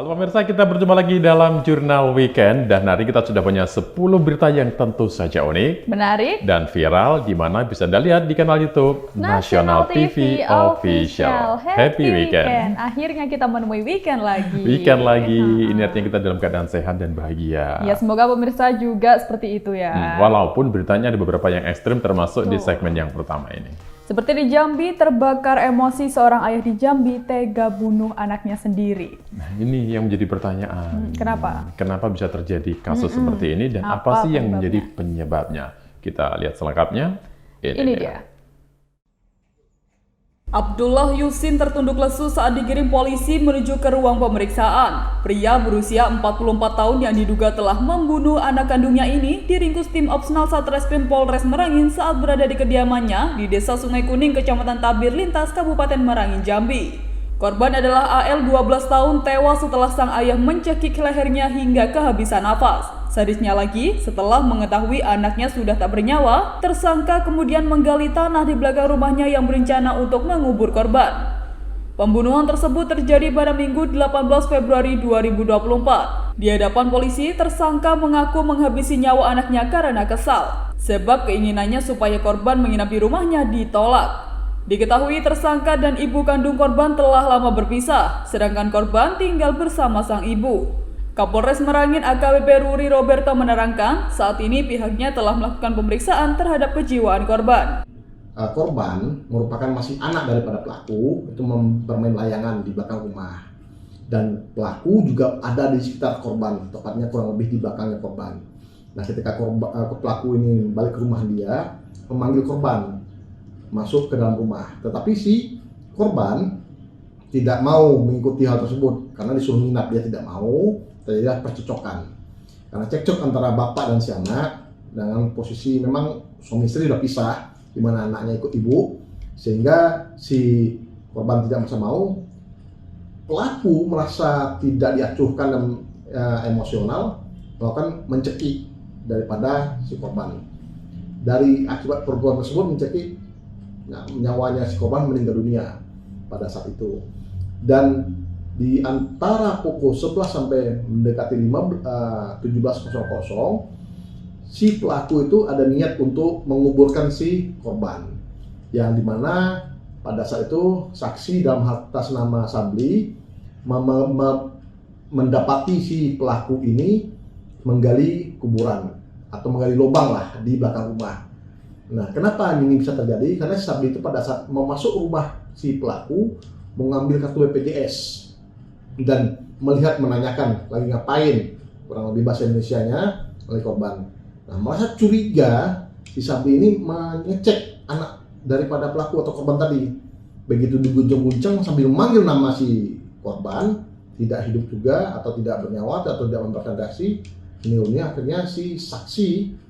Halo pemirsa, kita berjumpa lagi dalam Jurnal Weekend dan hari kita sudah punya 10 berita yang tentu saja unik, menarik, dan viral di mana bisa Anda lihat di kanal YouTube Nasional TV Official. Happy Weekend. Akhirnya kita menemui weekend lagi. Weekend lagi, ini artinya kita dalam keadaan sehat dan bahagia. Ya, semoga pemirsa juga seperti itu ya. Walaupun beritanya ada beberapa yang ekstrim termasuk di segmen yang pertama ini. Seperti di Jambi, terbakar emosi seorang ayah di Jambi tega bunuh anaknya sendiri. Nah, ini yang menjadi pertanyaan. Kenapa? Kenapa bisa terjadi kasus seperti ini dan apa sih yang menjadi penyebabnya? Kita lihat selengkapnya. Ini dia. Abdullah Yusin tertunduk lesu saat digiring polisi menuju ke ruang pemeriksaan. Pria berusia 44 tahun yang diduga telah membunuh anak kandungnya ini diringkus tim Opsnal Satreskrim Polres Merangin saat berada di kediamannya di Desa Sungai Kuning, Kecamatan Tabir Lintas, Kabupaten Merangin, Jambi. Korban adalah AL 12 tahun tewas setelah sang ayah mencekik lehernya hingga kehabisan nafas. Sadisnya lagi, setelah mengetahui anaknya sudah tak bernyawa, tersangka kemudian menggali tanah di belakang rumahnya yang berencana untuk mengubur korban. Pembunuhan tersebut terjadi pada Minggu 18 Februari 2024. Di hadapan polisi, tersangka mengaku menghabisi nyawa anaknya karena kesal, sebab keinginannya supaya korban menginap di rumahnya ditolak. Diketahui tersangka dan ibu kandung korban telah lama berpisah, sedangkan korban tinggal bersama sang ibu. Kapolres Merangin AKBP Ruri Roberto menerangkan, saat ini pihaknya telah melakukan pemeriksaan terhadap kejiwaan korban. Korban merupakan masih anak daripada pelaku, itu bermain layangan di belakang rumah. Dan pelaku juga ada di sekitar korban, tepatnya kurang lebih di belakangnya korban. Nah, ketika pelaku ini balik ke rumah dia, memanggil korban masuk ke dalam rumah, tetapi si korban tidak mau mengikuti hal tersebut karena disuruh nginap. Dia tidak mau, terjadi percecokan karena cekcok antara bapak dan si anak dengan posisi memang suami istri sudah pisah, di mana anaknya ikut ibu, sehingga si korban tidak merasa mau. Pelaku merasa tidak diacuhkan dan emosional, melakukan mencekik daripada si korban. Dari akibat perbuatan tersebut mencekik, nyawanya si korban meninggal dunia pada saat itu. Dan di antara pukul 11 sampai mendekati 17.00, si pelaku itu ada niat untuk menguburkan si korban, yang dimana pada saat itu saksi dalam atas nama Sabli mendapati si pelaku ini menggali kuburan atau menggali lubang lah di belakang rumah. Nah, kenapa ini bisa terjadi? Karena Sabli itu pada saat mau masuk rumah si pelaku mengambil kartu BPJS dan menanyakan lagi ngapain, kurang lebih bahasa Indonesianya, oleh korban. Nah, merasa curiga si Sabli ini mengecek anak daripada pelaku atau korban tadi. Begitu diguncang-guncang sambil memanggil nama si korban, tidak hidup juga atau tidak bernyawa atau tidak memperkandasi, ini akhirnya si saksi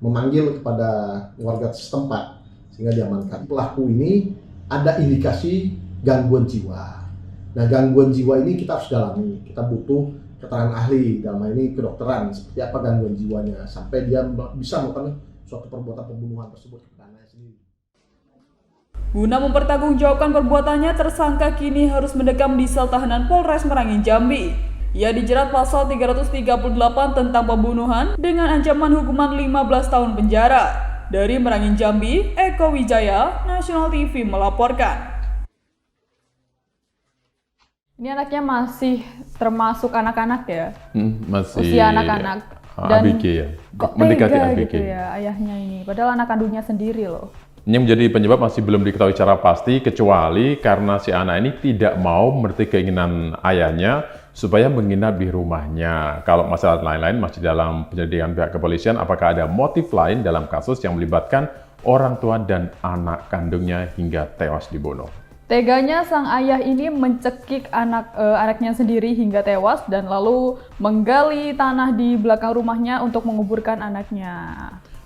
memanggil kepada warga setempat sehingga diamankan. Pelaku ini ada indikasi gangguan jiwa. Nah, gangguan jiwa ini kita harus dalami. Kita butuh keterangan ahli, dalam hal ini kedokteran, seperti apa gangguan jiwanya sampai dia bisa melakukan suatu perbuatan pembunuhan tersebut kepada anaknya sendiri. Guna mempertanggungjawabkan perbuatannya, tersangka kini harus mendekam di sel tahanan Polres Merangin, Jambi. Ia dijerat pasal 338 tentang pembunuhan dengan ancaman hukuman 15 tahun penjara. Dari Merangin, Jambi, Eko Wijaya, Nasional TV melaporkan. Ini anaknya masih termasuk anak-anak ya? Masih usia anak-anak. Dan ABG ya? kok Mendekati tega ABG. gitu ya ayahnya ini? Padahal anak kandungnya sendiri loh. Ini yang menjadi penyebab masih belum diketahui secara pasti, kecuali karena si anak ini tidak mau menuruti keinginan ayahnya supaya menginap di rumahnya. Kalau masalah lain-lain masih dalam penyelidikan pihak kepolisian, apakah ada motif lain dalam kasus yang melibatkan orang tua dan anak kandungnya hingga tewas dibunuh. Teganya sang ayah ini mencekik anaknya sendiri hingga tewas dan lalu menggali tanah di belakang rumahnya untuk menguburkan anaknya.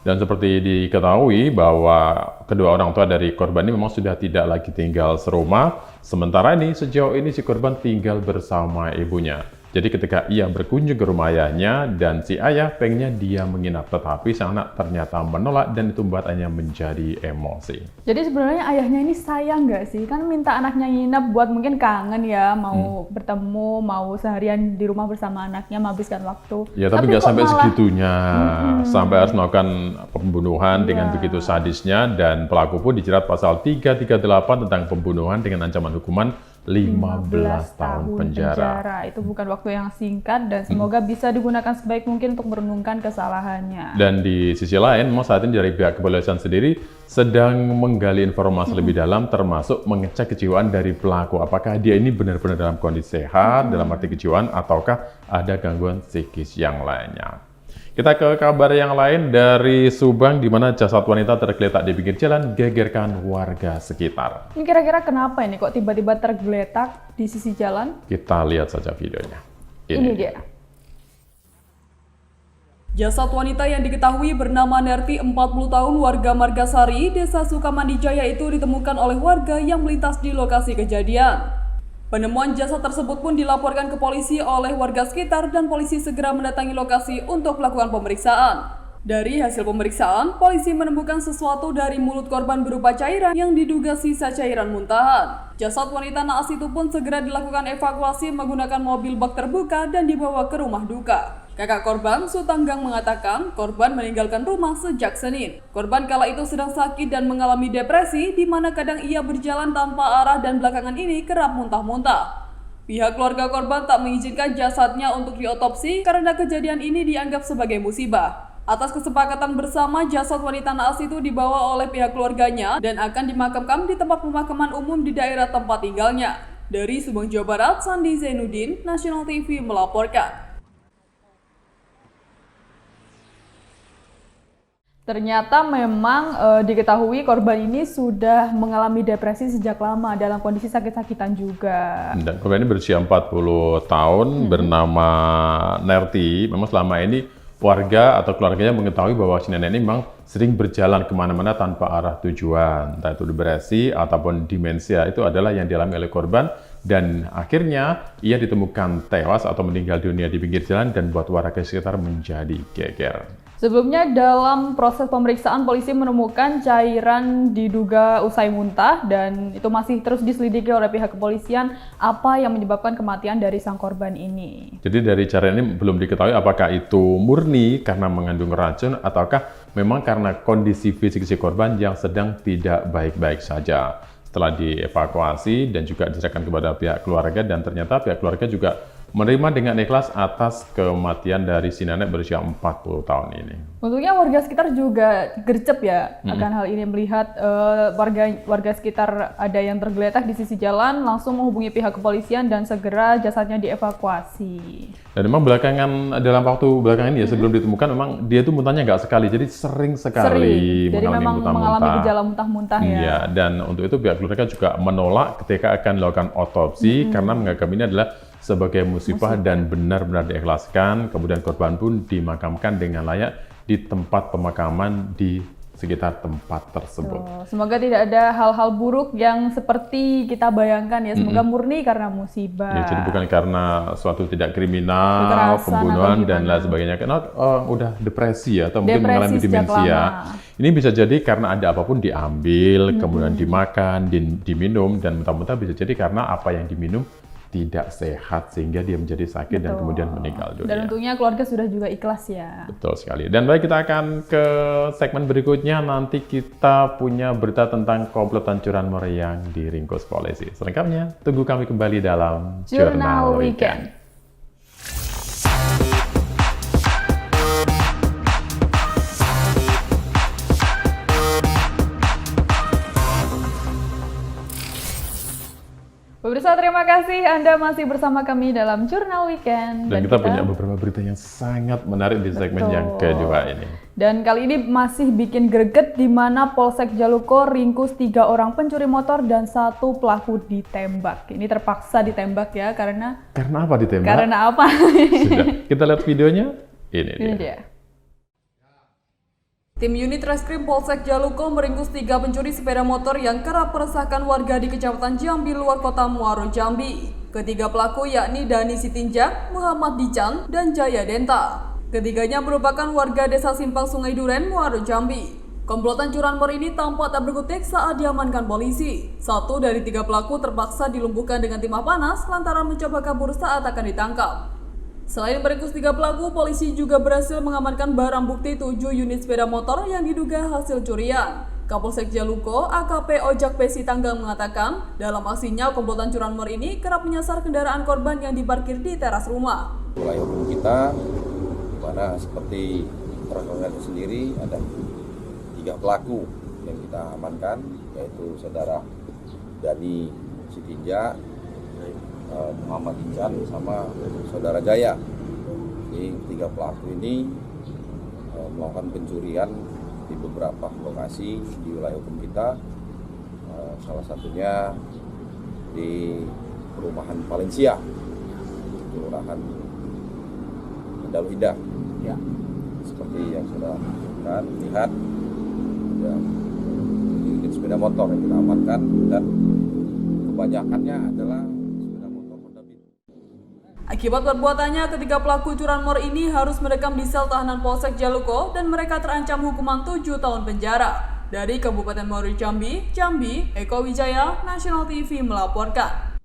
Dan seperti diketahui bahwa kedua orang tua dari korban ini memang sudah tidak lagi tinggal serumah. Sementara ini sejauh ini si korban tinggal bersama ibunya. Jadi ketika ia berkunjung ke rumah ayahnya dan si ayah pengennya dia menginap, tetapi sang anak ternyata menolak dan itu membuat ayahnya menjadi emosi. Jadi sebenarnya ayahnya ini sayang nggak sih? Kan minta anaknya nginep buat mungkin kangen ya, mau bertemu, mau seharian di rumah bersama anaknya, menghabiskan waktu. Ya tapi nggak kok sampai malah- segitunya, sampai harus melakukan pembunuhan dengan begitu sadisnya, dan pelaku pun dijerat pasal 338 tentang pembunuhan dengan ancaman hukuman 15 tahun penjara. Itu bukan waktu yang singkat dan semoga bisa digunakan sebaik mungkin untuk merenungkan kesalahannya. Dan di sisi lain, memang saat ini dari pihak kepolisian sendiri sedang menggali informasi lebih dalam, termasuk mengecek kejiwaan dari pelaku. Apakah dia ini benar-benar dalam kondisi sehat, dalam arti kejiwaan, ataukah ada gangguan psikis yang lainnya. Kita ke kabar yang lain dari Subang, di mana jasad wanita tergeletak di pinggir jalan gegerkan warga sekitar. Ini kira-kira kenapa ini kok tiba-tiba tergeletak di sisi jalan? Kita lihat saja videonya. Ini dia. Jasad wanita yang diketahui bernama Nerti 40 tahun warga Margasari, Desa Sukamandijaya itu ditemukan oleh warga yang melintas di lokasi kejadian. Penemuan jasad tersebut pun dilaporkan ke polisi oleh warga sekitar dan polisi segera mendatangi lokasi untuk melakukan pemeriksaan. Dari hasil pemeriksaan, polisi menemukan sesuatu dari mulut korban berupa cairan yang diduga sisa cairan muntahan. Jasad wanita naas itu pun segera dilakukan evakuasi menggunakan mobil bak terbuka dan dibawa ke rumah duka. Kakak korban, Sutanggang, mengatakan korban meninggalkan rumah sejak Senin. Korban kala itu sedang sakit dan mengalami depresi, di mana kadang ia berjalan tanpa arah dan belakangan ini kerap muntah-muntah. Pihak keluarga korban tak mengizinkan jasadnya untuk diotopsi karena kejadian ini dianggap sebagai musibah. Atas kesepakatan bersama, jasad wanita naas itu dibawa oleh pihak keluarganya dan akan dimakamkan di tempat pemakaman umum di daerah tempat tinggalnya. Dari Subang, Jawa Barat, Sandi Zainuddin, National TV melaporkan. Ternyata memang diketahui korban ini sudah mengalami depresi sejak lama dalam kondisi sakit-sakitan juga. Dan korban ini berusia 40 tahun, bernama Nerti. Memang selama ini warga atau keluarganya mengetahui bahwa si nenek ini memang sering berjalan kemana-mana tanpa arah tujuan. Entah itu depresi ataupun demensia, itu adalah yang dialami oleh korban. Dan akhirnya ia ditemukan tewas atau meninggal dunia di pinggir jalan dan buat warga sekitar menjadi geger. Sebelumnya dalam proses pemeriksaan polisi menemukan cairan diduga usai muntah dan itu masih terus diselidiki oleh pihak kepolisian apa yang menyebabkan kematian dari sang korban ini. Jadi dari cairan ini belum diketahui apakah itu murni karena mengandung racun ataukah memang karena kondisi fisik si korban yang sedang tidak baik-baik saja. Setelah dievakuasi dan juga diserahkan kepada pihak keluarga, dan ternyata pihak keluarga juga menerima dengan ikhlas atas kematian dari si nenek berusia 40 tahun ini. Untungnya warga sekitar juga gercep ya akan hal ini, melihat warga sekitar ada yang tergeletak di sisi jalan, langsung menghubungi pihak kepolisian dan segera jasadnya dievakuasi. Dan memang dalam waktu belakangan ini ya, sebelum ditemukan memang dia tuh muntahnya nggak sekali, jadi sering sekali Jadi memang mengalami gejala muntah-muntah ya. Iya, dan untuk itu pihak keluarga juga menolak ketika akan dilakukan otopsi karena menganggap ini adalah sebagai musibah dan benar-benar diikhlaskan. Kemudian korban pun dimakamkan dengan layak di tempat pemakaman di sekitar tempat tersebut. Semoga tidak ada hal-hal buruk yang seperti kita bayangkan ya. Semoga murni karena musibah. Ya, jadi bukan karena suatu tidak kriminal, Kekerasan pembunuhan atau dan lain gimana. sebagainya. Karena udah depresi ya, atau mungkin Depresi mengalami sejak demensia. lama. Ini bisa jadi karena ada apapun diambil, kemudian dimakan, diminum, dan mentah-mentah bisa jadi karena apa yang diminum tidak sehat sehingga dia menjadi sakit dan kemudian meninggal dunia. Dan untungnya keluarga sudah juga ikhlas ya. Betul sekali. Dan baik, kita akan ke segmen berikutnya. Nanti kita punya berita tentang komplotan curanmor yang diringkus polisi. Selengkapnya, tunggu kami kembali dalam Jurnal Weekend. Pemirsa, terima kasih Anda masih bersama kami dalam Jurnal Weekend. Dan kita punya beberapa berita yang sangat menarik di segmen yang kedua ini. Dan kali ini masih bikin greget di mana Polsek Jaluko ringkus 3 orang pencuri motor dan 1 pelaku ditembak. Ini terpaksa ditembak ya karena Karena apa ditembak? Karena apa? Sudah, kita lihat videonya. Ini dia. Tim unit Reskrim Polsek Jaluko meringkus 3 pencuri sepeda motor yang kerap meresahkan warga di Kecamatan Jambi, luar kota Muaro Jambi. Ketiga pelaku yakni Dani Sitinjak, Muhammad Dican, dan Jaya Denta. Ketiganya merupakan warga desa Simpang Sungai Duren, Muaro Jambi. Komplotan curanmor ini tampak tak berkutik saat diamankan polisi. Satu dari tiga pelaku terpaksa dilumpuhkan dengan timah panas lantaran mencoba kabur saat akan ditangkap. Selain meringkus tiga pelaku, polisi juga berhasil mengamankan barang bukti 7 unit sepeda motor yang diduga hasil curian. Kapolsek Jaluko, AKP Ojak Pesi Tanggang mengatakan, dalam aksinya komplotan curanmor ini kerap menyasar kendaraan korban yang diparkir di teras rumah. Wilayah hukum kita, di mana seperti terang sendiri ada 3 pelaku yang kita amankan, yaitu saudara Dani Sitinjak, Muhammad Dican, sama saudara Jaya. Jadi 3 pelaku ini melakukan pencurian di beberapa lokasi di wilayah hukum kita, salah satunya di perumahan Valencia, kelurahan Dalu Indah. Ya, seperti yang sudah lihat, ada unit sepeda motor yang kita amankan dan kebanyakannya adalah sepeda motor Honda Beat. Akibat perbuatannya, ketiga pelaku curanmor ini harus mendekam di sel tahanan Polsek Jaluko dan mereka terancam hukuman 7 tahun penjara. Dari Kabupaten Muaro Jambi, Eko Wijaya, National TV melaporkan.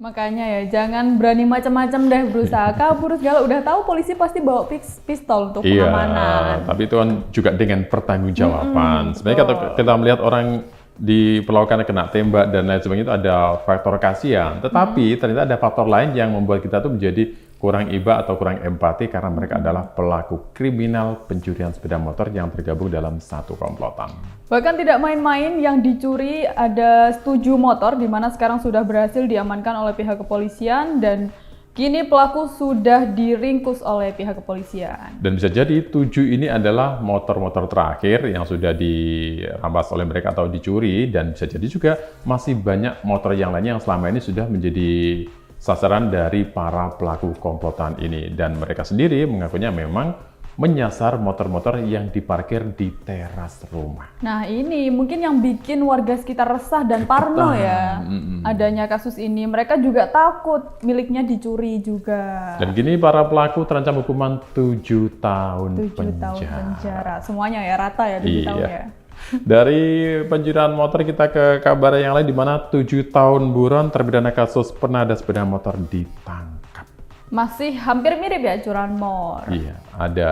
Makanya ya, jangan berani macam-macam deh berusaha kabur segala. Udah tahu polisi pasti bawa pistol untuk pengamanan. Iya, tapi itu kan juga dengan pertanggungjawaban. Sebenarnya kita melihat orang diperlakukan kena tembak dan lain sebagainya itu ada faktor kasihan. Tetapi ternyata ada faktor lain yang membuat kita tuh menjadi kurang iba atau kurang empati karena mereka adalah pelaku kriminal pencurian sepeda motor yang tergabung dalam satu komplotan. Bahkan tidak main-main, yang dicuri ada 7 motor di mana sekarang sudah berhasil diamankan oleh pihak kepolisian dan kini pelaku sudah diringkus oleh pihak kepolisian. Dan bisa jadi 7 ini adalah motor-motor terakhir yang sudah dirampas oleh mereka atau dicuri, dan bisa jadi juga masih banyak motor yang lainnya yang selama ini sudah menjadi sasaran dari para pelaku komplotan ini. Dan mereka sendiri mengakunya memang menyasar motor-motor yang diparkir di teras rumah. Nah ini mungkin yang bikin warga sekitar resah dan parno ya adanya kasus ini. Mereka juga takut miliknya dicuri juga. Dan kini para pelaku terancam hukuman 7 tahun 7 penjara. tahun penjara. Semuanya ya rata ya 7 tahun ya. Dari pencurian motor kita ke kabar yang lain, di mana 7 tahun buron terpidana kasus penadah sepeda motor ditangkap. Masih hampir mirip ya curanmor. Iya, ada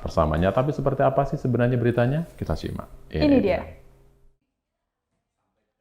persamanya, tapi seperti apa sih sebenarnya beritanya? Kita simak. Ini dia.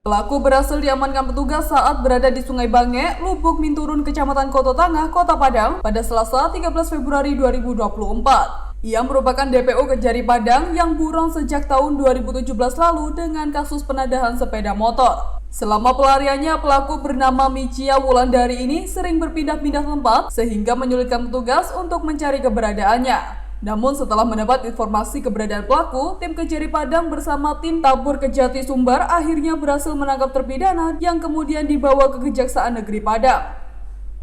Pelaku berhasil diamankan petugas saat berada di Sungai Bange, Lubuk Minturun, Kecamatan Koto Tangah, Kota Padang pada Selasa 13 Februari 2024. Ia merupakan DPO Kejari Padang yang buron sejak tahun 2017 lalu dengan kasus penadahan sepeda motor. Selama pelariannya, pelaku bernama Micia Wulandari ini sering berpindah-pindah tempat sehingga menyulitkan petugas untuk mencari keberadaannya. Namun setelah mendapat informasi keberadaan pelaku, tim Kejari Padang bersama tim Tabur Kejati Sumbar akhirnya berhasil menangkap terpidana yang kemudian dibawa ke Kejaksaan Negeri Padang.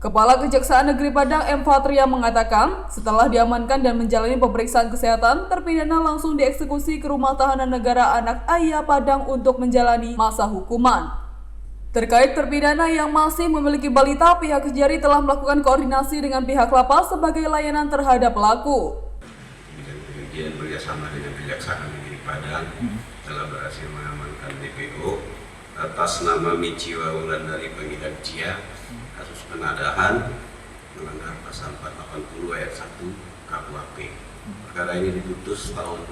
Kepala Kejaksaan Negeri Padang M. Fatria mengatakan, setelah diamankan dan menjalani pemeriksaan kesehatan, terpidana langsung dieksekusi ke Rumah Tahanan Negara Anak Ayah Padang untuk menjalani masa hukuman. Terkait terpidana yang masih memiliki balita, pihak Kejari telah melakukan koordinasi dengan pihak lapas sebagai layanan terhadap pelaku. Kemudian bekerjasama dengan Kejaksaan Negeri Padang telah berhasil mengamankan DPO atas nama Micia Wulandari panggilan Cia, kasus penadahan melanggar pasal 480 ayat 1 KUHP. Perkara ini diputus tahun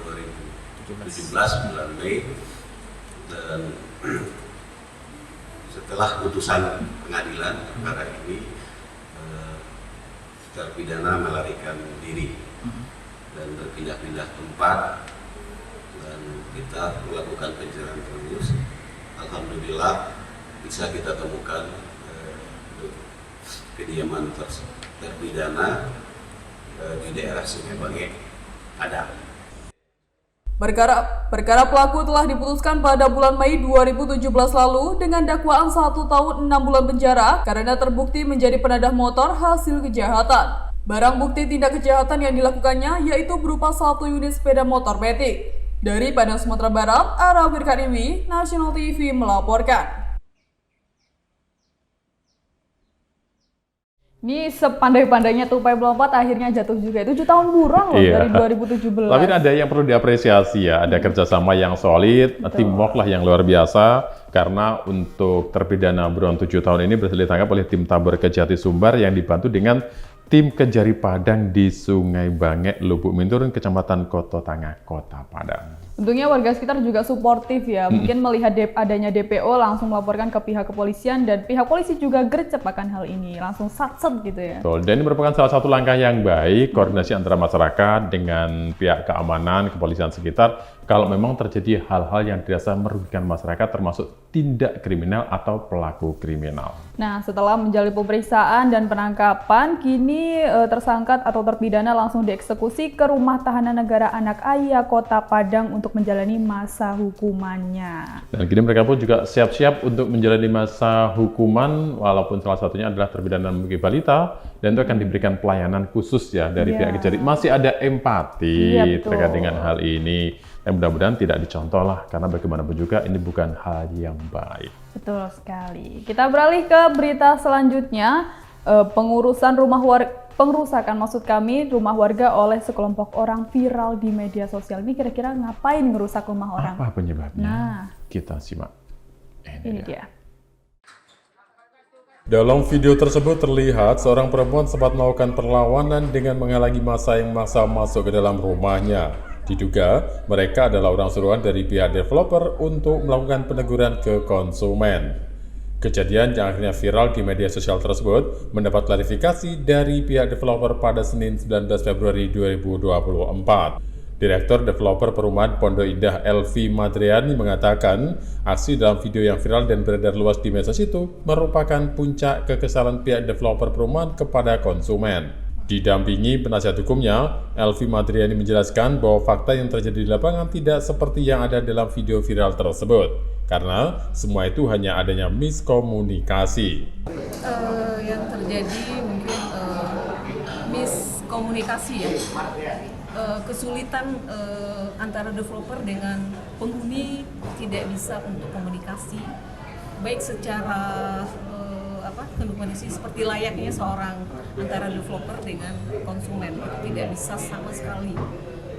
2017 bulan Mei, dan setelah putusan pengadilan perkara ini terpidana melarikan diri dan berpindah-pindah tempat, dan kita melakukan pencarian terus. Alhamdulillah bisa kita temukan kediaman terpidana di daerah Sungai Bange, Padang. Perkara pelaku telah diputuskan pada bulan Mei 2017 lalu dengan dakwaan 1 tahun 6 bulan penjara karena terbukti menjadi penadah motor hasil kejahatan. Barang bukti tindak kejahatan yang dilakukannya yaitu berupa 1 unit sepeda motor metik. Dari Padang, Sumatera Barat, Ara Wirkaniwi, National TV melaporkan. Ini sepandai-pandainya tupai melompat akhirnya jatuh juga. 7 tahun buron loh Iya. dari 2017. Tapi ada yang perlu diapresiasi ya, ada kerjasama yang solid, teamwork lah yang luar biasa, karena untuk terpidana buron 7 tahun ini berhasil ditangkap oleh tim Tabur Kejati Sumbar yang dibantu dengan tim Kejari Padang di Sungai Bangek, Lubuk Minturun, Kecamatan Koto Tangah, Kota Padang. Tentunya warga sekitar juga suportif ya, mungkin melihat adanya DPO langsung melaporkan ke pihak kepolisian dan pihak polisi juga gercep akan hal ini, langsung satset gitu ya. Betul, dan ini merupakan salah satu langkah yang baik, koordinasi antara masyarakat dengan pihak keamanan, kepolisian sekitar, kalau memang terjadi hal-hal yang dirasa merugikan masyarakat termasuk tindak kriminal atau pelaku kriminal. Nah, setelah menjalani pemeriksaan dan penangkapan, kini tersangka atau terpidana langsung dieksekusi ke Rumah Tahanan Negara Anak Ayah Kota Padang untuk menjalani masa hukumannya. Dan kini mereka pun juga siap-siap untuk menjalani masa hukuman, walaupun salah satunya adalah terpidana memiliki balita, dan itu akan diberikan pelayanan khusus ya dari pihak Kejari. Masih ada empati terkait dengan hal ini. Dan mudah-mudahan tidak dicontoh lah, karena bagaimanapun juga ini bukan hal yang baik. Betul sekali. Kita beralih ke berita selanjutnya, pengrusakan maksud kami rumah warga oleh sekelompok orang viral di media sosial. Ini kira-kira ngapain ngerusak rumah orang? Apa penyebabnya? Nah, kita simak. ini dia. Dalam video tersebut terlihat seorang perempuan sempat melakukan perlawanan dengan menghalangi massa yang maksa masuk ke dalam rumahnya. Diduga mereka adalah orang suruhan dari pihak developer untuk melakukan peneguran ke konsumen. Kejadian yang akhirnya viral di media sosial tersebut mendapat klarifikasi dari pihak developer pada Senin 19 Februari 2024. Direktur Developer Perumahan Pondok Indah Elvi Madriani mengatakan aksi dalam video yang viral dan beredar luas di medsos itu merupakan puncak kekesalan pihak developer perumahan kepada konsumen. Didampingi penasihat hukumnya, Elvi Madriani menjelaskan bahwa fakta yang terjadi di lapangan tidak seperti yang ada dalam video viral tersebut, karena semua itu hanya adanya miskomunikasi. Yang terjadi mungkin miskomunikasi ya, kesulitan antara developer dengan penghuni tidak bisa untuk komunikasi, baik secara kondisi seperti layaknya seorang antara developer dengan konsumen tidak bisa sama sekali.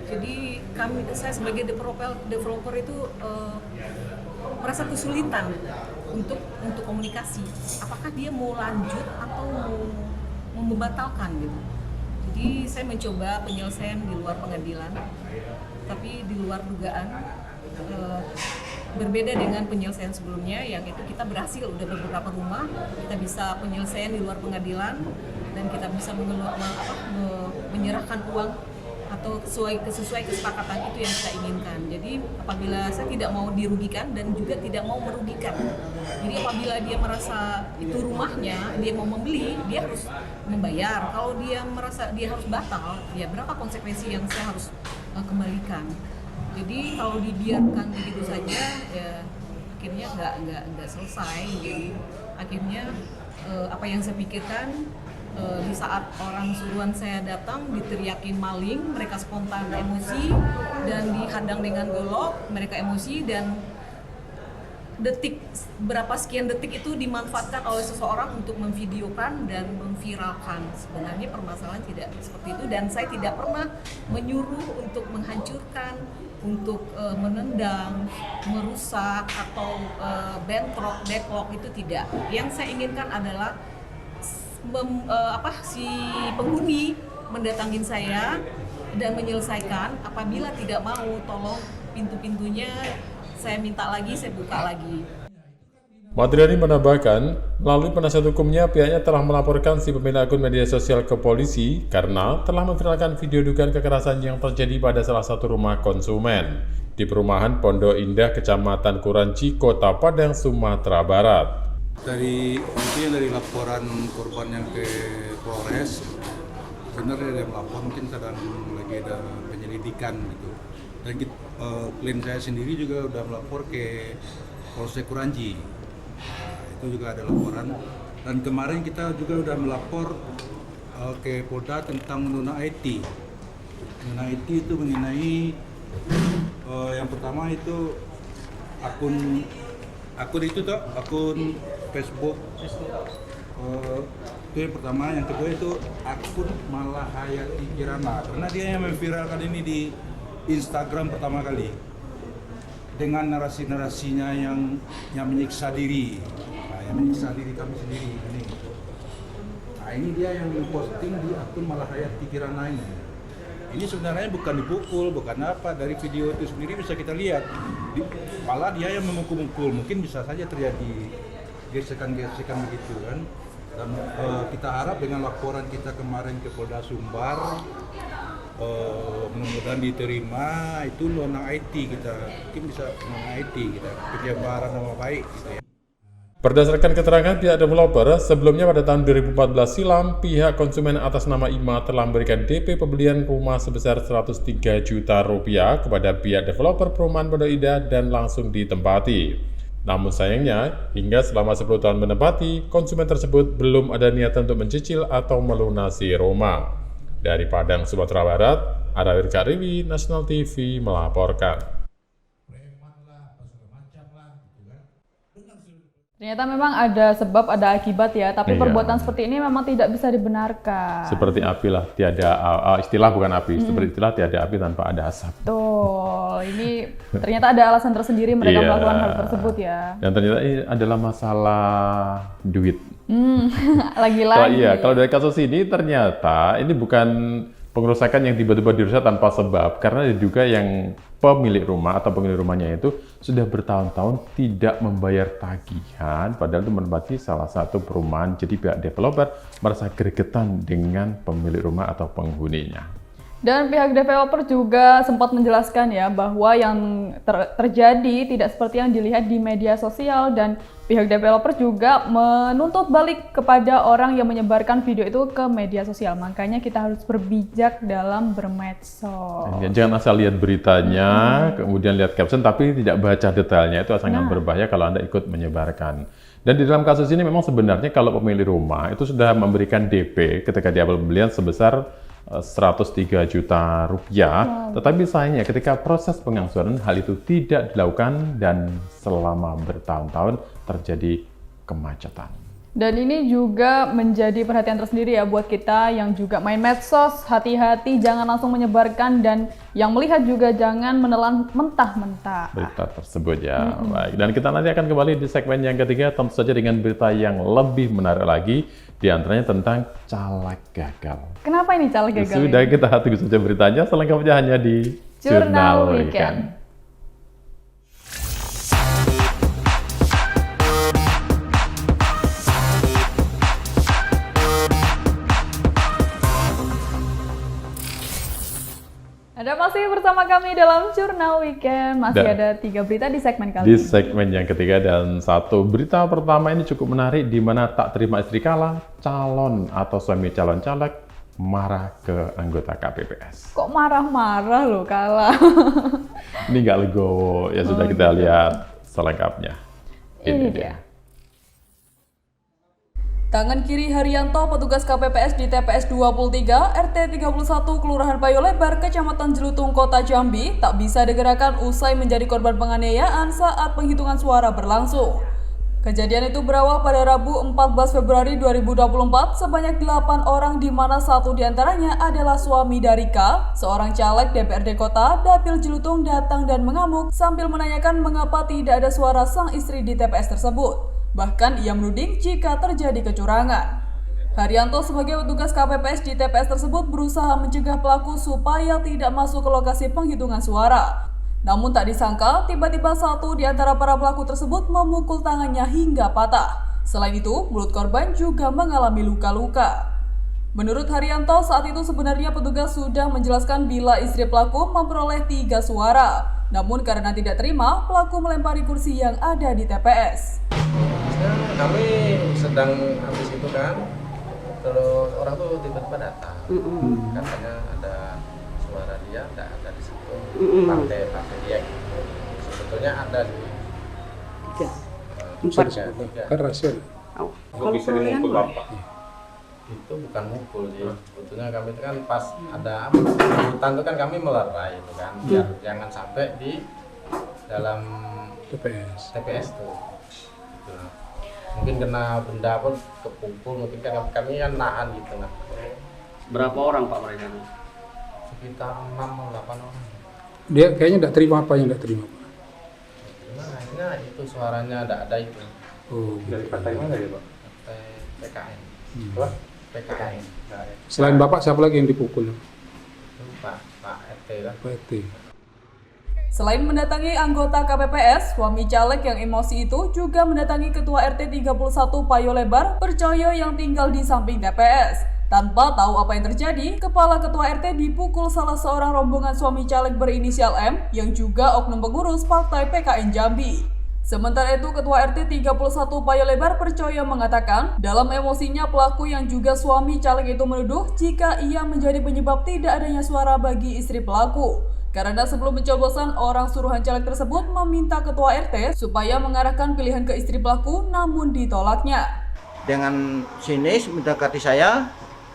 Jadi saya sebagai developer itu merasa kesulitan untuk komunikasi. Apakah dia mau lanjut atau mau membatalkan gitu. Jadi saya mencoba penyelesaian di luar pengadilan, tapi di luar dugaan. Berbeda dengan penyelesaian sebelumnya yang itu kita berhasil udah beberapa rumah kita bisa penyelesaian di luar pengadilan dan kita bisa menyerahkan uang atau sesuai kesepakatan itu yang kita inginkan. Jadi apabila saya tidak mau dirugikan dan juga tidak mau merugikan. Jadi apabila dia merasa itu rumahnya, dia mau membeli, dia harus membayar. Kalau dia merasa dia harus batal, ya berapa konsekuensi yang saya harus kembalikan. Jadi kalau dibiarkan begitu saja, ya akhirnya nggak selesai. Jadi akhirnya apa yang saya pikirkan di saat orang suruhan saya datang diteriakin maling, mereka spontan emosi dan dihadang dengan golok, mereka emosi dan berapa sekian detik itu dimanfaatkan oleh seseorang untuk memvideokan dan memviralkan. Sebenarnya permasalahan tidak seperti itu dan saya tidak pernah menyuruh untuk menghancurkan, untuk menendang, merusak atau backlog itu tidak. Yang saya inginkan adalah si penghuni mendatangin saya dan menyelesaikan. Apabila tidak mau, tolong pintu-pintunya saya minta lagi, saya buka lagi. Madriani menambahkan, melalui penasihat hukumnya pihaknya telah melaporkan si pemilik akun media sosial ke polisi karena telah memviralkan video dugaan kekerasan yang terjadi pada salah satu rumah konsumen di perumahan Pondok Indah, Kecamatan Kuranci, Kota Padang, Sumatera Barat. Dari laporan korban yang ke Polres, benar ada melapor, mungkin sedang lagi ada penyelidikan gitu. Dan klien saya sendiri juga udah melapor ke Polsek Kuranci. Itu juga ada laporan. Dan kemarin kita juga udah melapor ke Polda tentang undang IT. Undang IT itu mengenai yang pertama itu akun Facebook Itu yang pertama, yang kedua itu akun Malahayati Kirana, karena dia yang memviralkan ini di Instagram pertama kali dengan narasi-narasinya yang menyiksa diri, yang menyiksa diri kami sendiri ini. Nah ini dia yang posting di akun Malahayati Kirana ini. Ini sebenarnya bukan dipukul, bukan apa, dari video itu sendiri bisa kita lihat malah dia yang memukul-mukul, mungkin bisa saja terjadi gesekan-gesekan begitu kan. Dan kita harap dengan laporan kita kemarin ke Polda Sumbar, mudah-mudahan diterima, itu non IT kita, mungkin bisa non IT kita penyebaran nama baik gitu ya. Berdasarkan keterangan pihak developer, sebelumnya pada tahun 2014 silam, pihak konsumen atas nama IMA telah memberikan DP pembelian rumah sebesar 103 juta rupiah kepada pihak developer perumahan Pondok Indah dan langsung ditempati. Namun sayangnya, hingga selama 10 tahun menempati, konsumen tersebut belum ada niatan untuk mencicil atau melunasi rumah. Dari Padang, Sumatera Barat, Arawir Kariwi, National TV melaporkan. Ternyata memang ada sebab, ada akibat ya, tapi Iya. perbuatan seperti ini memang tidak bisa dibenarkan. Seperti api lah, tiada istilah bukan api, seperti istilah tiada api tanpa ada asap. Betul, ini ternyata ada alasan tersendiri mereka Iya. melakukan hal tersebut ya. Dan ternyata ini adalah masalah duit. Lagi-lagi. Kalau dari kasus ini ternyata ini bukan pengerusakan yang tiba-tiba dirusak tanpa sebab, karena ada juga yang pemilik rumah atau pemilik rumahnya itu sudah bertahun-tahun tidak membayar tagihan, padahal itu menempati salah satu perumahan. Jadi pihak developer merasa gregetan dengan pemilik rumah atau penghuninya. Dan pihak developer juga sempat menjelaskan ya bahwa yang terjadi tidak seperti yang dilihat di media sosial, dan pihak developer juga menuntut balik kepada orang yang menyebarkan video itu ke media sosial. Makanya kita harus berbijak dalam bermedsos. Jangan asal lihat beritanya, kemudian lihat caption tapi tidak baca detailnya, itu sangat berbahaya kalau Anda ikut menyebarkan. Dan di dalam kasus ini memang sebenarnya kalau pemilik rumah itu sudah memberikan DP ketika di awal pembelian sebesar 103 juta rupiah, tetapi sayangnya ketika proses pengangsuran hal itu tidak dilakukan dan selama bertahun-tahun terjadi kemacetan. Dan ini juga menjadi perhatian tersendiri ya buat kita yang juga main medsos. Hati-hati, jangan langsung menyebarkan, dan yang melihat juga jangan menelan mentah-mentah Berita tersebut ya. Baik, dan kita nanti akan kembali di segmen yang ketiga, tentu saja dengan berita yang lebih menarik lagi, di antaranya tentang caleg gagal. Kenapa ini caleg gagal? Sudah kita tunggu saja beritanya, selengkapnya hanya di Jurnal Weekend. Anda masih bersama kami dalam Jurnal Weekend. Masih ada 3 berita di segmen kali Di ini. segmen yang ketiga dan satu berita pertama ini cukup menarik, di mana tak terima istri kalah, calon atau suami calon caleg marah ke anggota KPPS. Kok marah-marah loh kalah? Ini nggak legowo, ya sudah kita lihat selengkapnya. Ini dia. Tangan kiri Haryanto, petugas KPPS di TPS 23, RT 31, Kelurahan Payolebar, Kecamatan Jelutung, Kota Jambi, tak bisa digerakkan usai menjadi korban penganiayaan saat penghitungan suara berlangsung. Kejadian itu berawal pada Rabu 14 Februari 2024, sebanyak 8 orang di mana satu diantaranya adalah suami dari K, seorang caleg DPRD Kota, Dapil Jelutung, datang dan mengamuk sambil menanyakan mengapa tidak ada suara sang istri di TPS tersebut. Bahkan ia menuding jika terjadi kecurangan. Haryanto sebagai petugas KPPS di TPS tersebut berusaha mencegah pelaku supaya tidak masuk ke lokasi penghitungan suara. Namun tak disangka, tiba-tiba satu di antara para pelaku tersebut memukul tangannya hingga patah. Selain itu, mulut korban juga mengalami luka-luka. Menurut Haryanto, saat itu sebenarnya petugas sudah menjelaskan bila istri pelaku memperoleh 3 suara. Namun karena tidak terima, pelaku melempari kursi yang ada di TPS. Kami sedang habis itu kan, terus orang tuh tiba-tiba datang, katanya ada suara dia, tidak ada di situ, partai dia. Sebetulnya ada di 3. Kan rahasia. Kok bisa dimukul Bapak? Itu bukan mukul sih, sebetulnya kami itu kan pas ada hutan itu kan kami melerai itu kan, biar jangan sampai di dalam TPS tuh. mungkin kena benda pun kepukul, mungkin kan kami kan nahan gitu nah. Berapa orang Pak mereka? Sekitar 6 atau 8 orang. Dia kayaknya tidak terima apa yang tidak terima. Nah akhirnya itu suaranya ada itu. Oh. Dari partai mana ya Pak? Partai PKN. Apa? PKN. Selain Bapak siapa lagi yang dipukul? Itu Pak RT lah. Pak RT. Selain mendatangi anggota KPPS, suami caleg yang emosi itu juga mendatangi Ketua RT 31 Payo Lebar Percaya yang tinggal di samping TPS. Tanpa tahu apa yang terjadi, Kepala Ketua RT dipukul salah seorang rombongan suami caleg berinisial M yang juga oknum pengurus Partai PKN Jambi. Sementara itu, Ketua RT 31 Payo Lebar Percaya mengatakan, dalam emosinya pelaku yang juga suami caleg itu menuduh jika ia menjadi penyebab tidak adanya suara bagi istri pelaku. Karena sebelum pencoblosan, orang suruhan caleg tersebut meminta Ketua RT supaya mengarahkan pilihan ke istri pelaku, namun ditolaknya. Dengan sinis mendekati saya,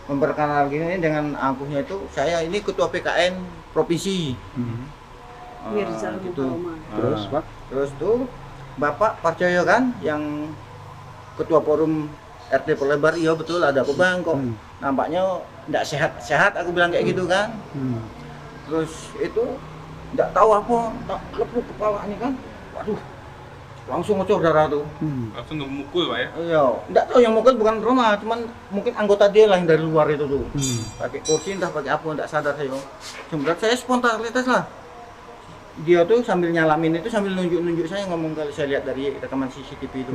memperkenalkan gini dengan angkuhnya itu, saya ini Ketua PKN Provinsi. Gitu. Terus Pak? Terus tuh Bapak Percaya kan yang Ketua Forum RT Pelebar, iya betul ada apa bang kok nampaknya tidak sehat-sehat, aku bilang kayak gitu kan. Terus itu tidak tahu apa, tak lepuk kepala ini kan, waduh, langsung ngocor darah tuh. Langsung memukul Pak ya? Iya, tidak tahu yang mukul bukan Roma, cuman mungkin anggota dia lah yang dari luar itu tuh. Pakai kursi entah pakai apa, tidak sadar saya. Sebenarnya saya spontanitas lah. Dia tuh sambil nyalamin itu sambil nunjuk-nunjuk saya, ngomong kalau saya lihat dari rekaman CCTV itu.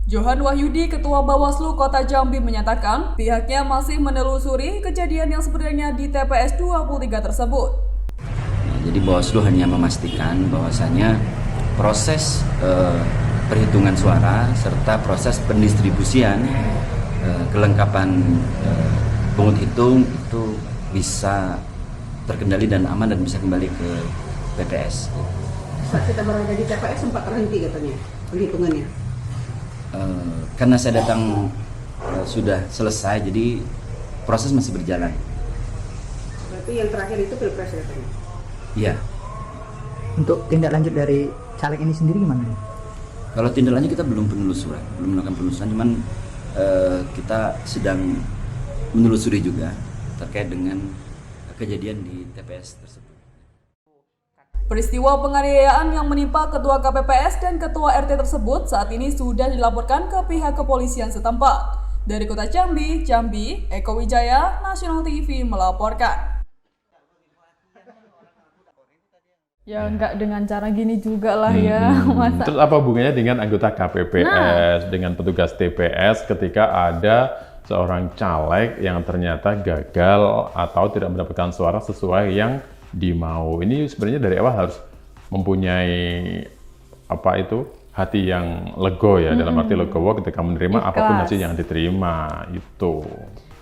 Johan Wahyudi, Ketua Bawaslu Kota Jambi menyatakan pihaknya masih menelusuri kejadian yang sebenarnya di TPS 23 tersebut. Jadi Bawaslu hanya memastikan bahwasanya proses perhitungan suara serta proses pendistribusian kelengkapan pungut hitung itu bisa terkendali dan aman dan bisa kembali ke PPS. Saat kita berada di TPS sempat terhenti katanya perhitungannya. Karena saya datang sudah selesai, jadi proses masih berjalan. Berarti yang terakhir itu pilpres katanya? Iya. Untuk tindak lanjut dari caleg ini sendiri gimana? Kalau tindak lanjut kita belum penelusuran, belum melakukan penelusuran, cuman kita sedang menelusuri juga terkait dengan kejadian di TPS tersebut. Peristiwa penganiayaan yang menimpa Ketua KPPS dan Ketua RT tersebut saat ini sudah dilaporkan ke pihak kepolisian setempat. Dari Kota Jambi, Eko Wijaya, Nasional TV melaporkan. Ya nggak dengan cara gini juga lah ya. Masa? Terus apa hubungannya dengan anggota KPPS, dengan petugas TPS ketika ada seorang caleg yang ternyata gagal atau tidak mendapatkan suara sesuai yang dimau? Ini sebenarnya dari awal harus mempunyai hati yang lego ya, dalam arti legowo ketika menerima Ikhlas. apapun hasil yang diterima itu.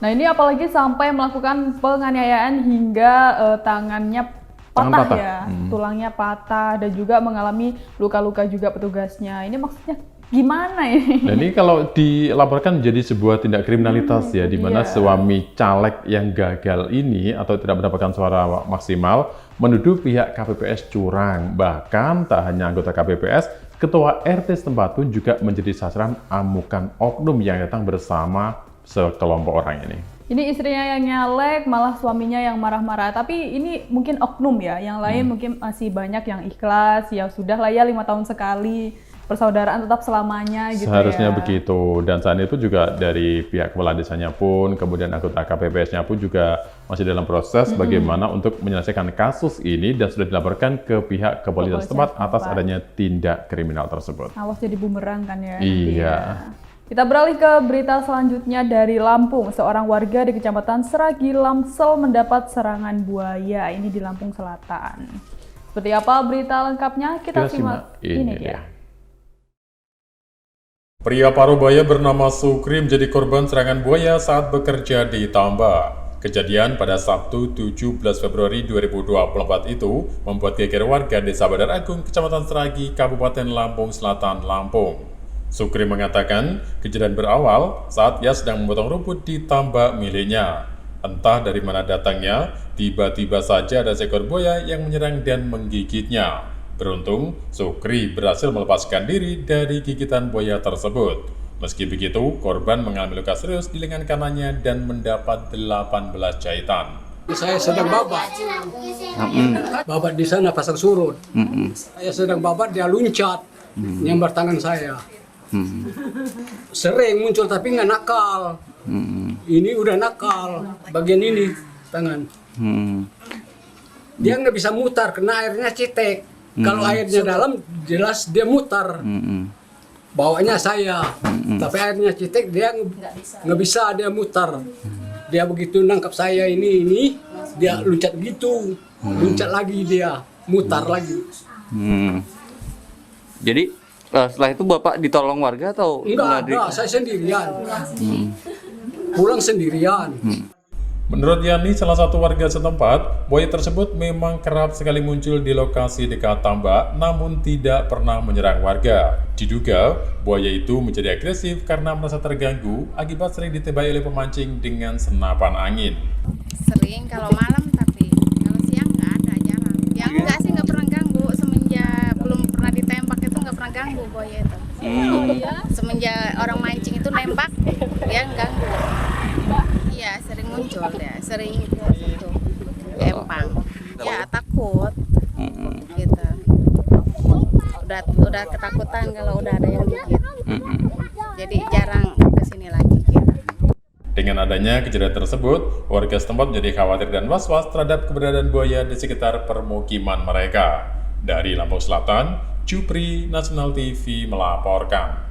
Nah ini apalagi sampai melakukan penganiayaan hingga tangannya patah ya, tulangnya patah dan juga mengalami luka-luka juga petugasnya. Ini maksudnya gimana ini? Dan ini kalau dilaporkan menjadi sebuah tindak kriminalitas ya, di mana suami caleg yang gagal ini atau tidak mendapatkan suara maksimal menuduh pihak KPPS curang. Bahkan tak hanya anggota KPPS, Ketua RT setempat pun juga menjadi sasaran amukan oknum yang datang bersama sekelompok orang ini. Ini istrinya yang nyalek, malah suaminya yang marah-marah. Tapi ini mungkin oknum ya, yang lain mungkin masih banyak yang ikhlas. Ya sudah lah ya, 5 tahun sekali. Persaudaraan tetap selamanya gitu. Seharusnya ya. begitu. Dan saat itu juga dari pihak kepala desanya pun, kemudian anggota KPPS-nya pun juga masih dalam proses bagaimana untuk menyelesaikan kasus ini dan sudah dilaporkan ke pihak kepolisian setempat atas adanya tindak kriminal tersebut. Awas jadi bumerang kan ya. Iya. Kita beralih ke berita selanjutnya dari Lampung. Seorang warga di Kecamatan Seragi, Lamsel mendapat serangan buaya. Ini di Lampung Selatan. Seperti apa berita lengkapnya? Kita simak. Ini dia. Pria Parubaya bernama Sukri menjadi korban serangan buaya saat bekerja di tambak. Kejadian pada Sabtu 17 Februari 2024 itu membuat geger warga Desa Badar Agung, Kecamatan Seragi, Kabupaten Lampung Selatan, Lampung. Sukri mengatakan kejadian berawal saat ia sedang memotong rumput di tambak miliknya. Entah dari mana datangnya, tiba-tiba saja ada seekor buaya yang menyerang dan menggigitnya. Beruntung, Sukri berhasil melepaskan diri dari gigitan buaya tersebut. Meski begitu, korban mengalami luka serius di lengan kanannya dan mendapat 18 jahitan. Saya sedang babat. Babat di sana pasar surut. Saya sedang babat, dia luncat, nyambar tangan saya. Sering muncul tapi nggak nakal. Ini udah nakal, bagian ini tangan. Dia nggak bisa mutar, kena airnya cetek. Kalau airnya dalam, jelas dia mutar. Bawanya saya, tapi airnya cetek, dia nggak bisa dia mutar. Dia begitu nangkap saya ini dia loncat gitu, loncat lagi dia, mutar lagi. Jadi setelah itu Bapak ditolong warga atau? Enggak, saya sendirian. Pulang sendirian. Menurut Yani, salah satu warga setempat, buaya tersebut memang kerap sekali muncul di lokasi dekat tambak, namun tidak pernah menyerang warga. Diduga, buaya itu menjadi agresif karena merasa terganggu akibat sering ditembaki oleh pemancing dengan senapan angin. Sering kalau malam, tapi kalau siang nggak ada, jarang. Yang enggak sih nggak pernah ganggu, semenjak belum pernah ditembak itu nggak pernah ganggu buaya itu. Semenjak orang mancing itu nembak, dia ganggu. Iya, sering muncul ya, sering itu empang. Ya takut, gitu. Udah ketakutan kalau udah ada yang gigit. Jadi jarang kesini lagi. Dengan adanya kejadian tersebut, warga setempat menjadi khawatir dan was-was terhadap keberadaan buaya di sekitar permukiman mereka. Dari Lampung Selatan, Jupri Nasional TV melaporkan.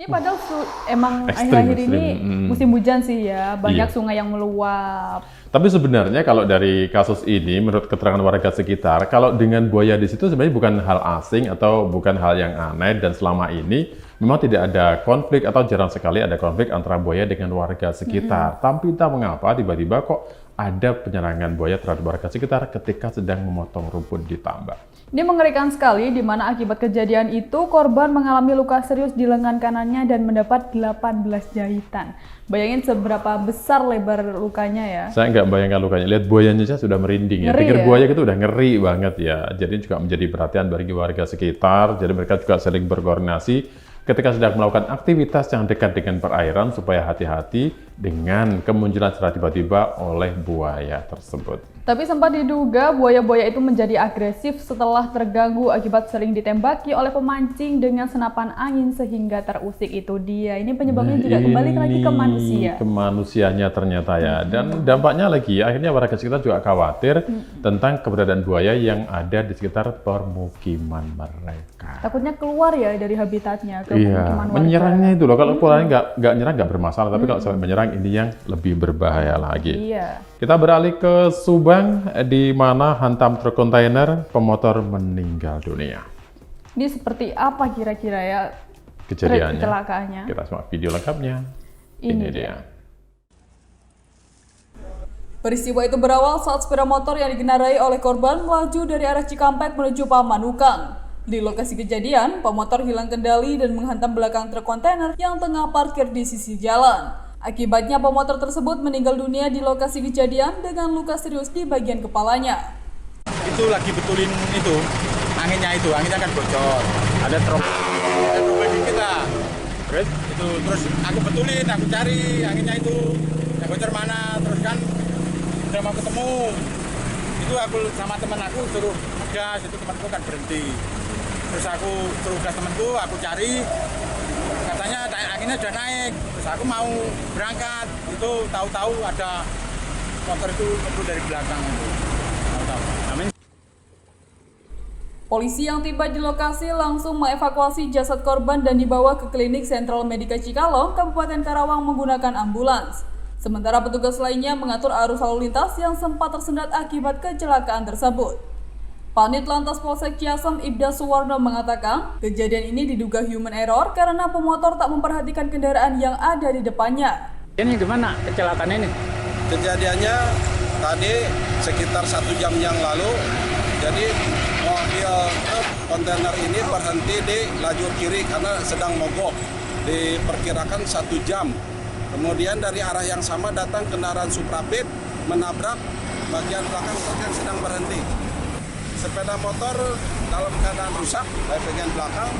Ini padahal emang akhir-akhir ini musim hujan sih ya, banyak sungai yang meluap. Tapi sebenarnya kalau dari kasus ini, menurut keterangan warga sekitar, kalau dengan buaya di situ sebenarnya bukan hal asing atau bukan hal yang aneh, dan selama ini memang tidak ada konflik atau jarang sekali ada konflik antara buaya dengan warga sekitar. Tapi entah mengapa tiba-tiba kok ada penyerangan buaya terhadap warga sekitar ketika sedang memotong rumput di tambak. Ini mengerikan sekali, di mana akibat kejadian itu korban mengalami luka serius di lengan kanannya dan mendapat 18 jahitan. Bayangin seberapa besar lebar lukanya ya. Saya nggak bayangkan lukanya, lihat buayanya saja sudah merinding ya. Pikir buaya itu udah ngeri banget ya. Jadi juga menjadi perhatian bagi warga sekitar, jadi mereka juga saling berkoordinasi ketika sedang melakukan aktivitas yang dekat dengan perairan supaya hati-hati dengan kemunculan secara tiba-tiba oleh buaya tersebut. Tapi sempat diduga buaya-buaya itu menjadi agresif setelah terganggu akibat sering ditembaki oleh pemancing dengan senapan angin sehingga terusik. Itu dia. Ini penyebabnya juga kembali lagi ke manusia. Ke manusianya ternyata ya. Dan dampaknya lagi, akhirnya warga sekitar juga khawatir tentang keberadaan buaya yang ada di sekitar permukiman mereka. Takutnya keluar ya dari habitatnya ke pemukiman warga. Menyerangnya itu loh. Kalau keluarnya nggak nyerang nggak bermasalah, tapi kalau sampai menyerang ini yang lebih berbahaya lagi. Iya. Kita beralih ke Subang, di mana hantam truk kontainer, pemotor meninggal dunia. Ini seperti apa kira-kira ya kejadiannya? Kecelakaannya. Kita simak video lengkapnya. Ini dia. Peristiwa itu berawal saat sepeda motor yang dikendarai oleh korban melaju dari arah Cikampek menuju Pamanukang. Di lokasi kejadian, pemotor hilang kendali dan menghantam belakang truk kontainer yang tengah parkir di sisi jalan. Akibatnya pemotor tersebut meninggal dunia di lokasi kejadian dengan luka serius di bagian kepalanya. Itu lagi betulin itu, anginnya kan bocor. Ada trouble di kita. Terus aku betulin, aku cari anginnya itu, yang bocor mana, terus kan udah mau ketemu. Itu aku sama teman aku suruh gas, itu temanku kan berhenti. Terus aku suruh gas temanku, aku cari. Katanya anginnya udah naik, terus aku mau berangkat, itu tahu-tahu ada motor itu ngebut dari belakang itu. Polisi yang tiba di lokasi langsung mengevakuasi jasad korban dan dibawa ke klinik Sentral Medika Cikalong, Kabupaten Karawang menggunakan ambulans. Sementara petugas lainnya mengatur arus lalu lintas yang sempat tersendat akibat kecelakaan tersebut. Panit Lantas Polsek Ciasem Ibda Suwarno mengatakan, kejadian ini diduga human error karena pemotor tak memperhatikan kendaraan yang ada di depannya. Ini gimana kecelakaan ini? Kejadiannya tadi sekitar 1 jam yang lalu, jadi mobil truk kontainer ini berhenti di lajur kiri karena sedang mogok. Diperkirakan 1 jam. Kemudian dari arah yang sama datang kendaraan Suprapit menabrak bagian belakang truk yang sedang berhenti. sepeda motor dalam keadaan rusak dari bagian belakang,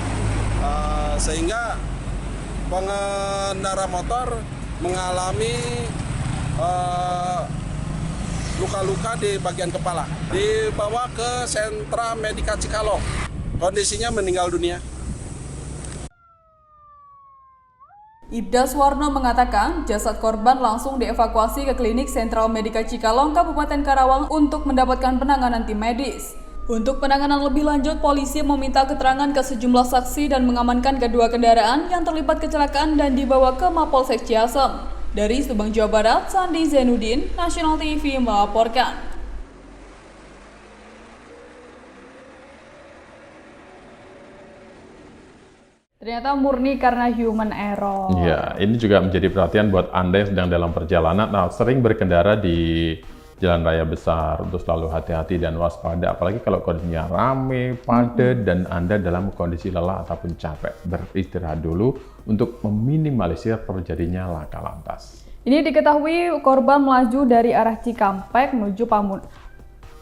sehingga pengendara motor mengalami luka-luka di bagian kepala. Dibawa ke sentra Medika Cikalong. Kondisinya meninggal dunia. Ibda Suwarno mengatakan jasad korban langsung dievakuasi ke klinik Sentral Medika Cikalong, Kabupaten Karawang untuk mendapatkan penanganan tim medis. Untuk penanganan lebih lanjut, polisi meminta keterangan ke sejumlah saksi dan mengamankan kedua kendaraan yang terlibat kecelakaan dan dibawa ke Mapolsek Ciasem. Dari Subang, Jawa Barat, Sandi Zainuddin, National TV melaporkan. Ternyata murni karena human error. Ya, ini juga menjadi perhatian buat Anda yang sedang dalam perjalanan. Nah, sering berkendara di jalan raya besar untuk selalu hati-hati dan waspada. Apalagi kalau kondisinya rame, padat, dan Anda dalam kondisi lelah ataupun capek. Beristirahat dulu untuk meminimalisir terjadinya laka lantas. Ini diketahui korban melaju dari arah Cikampek menuju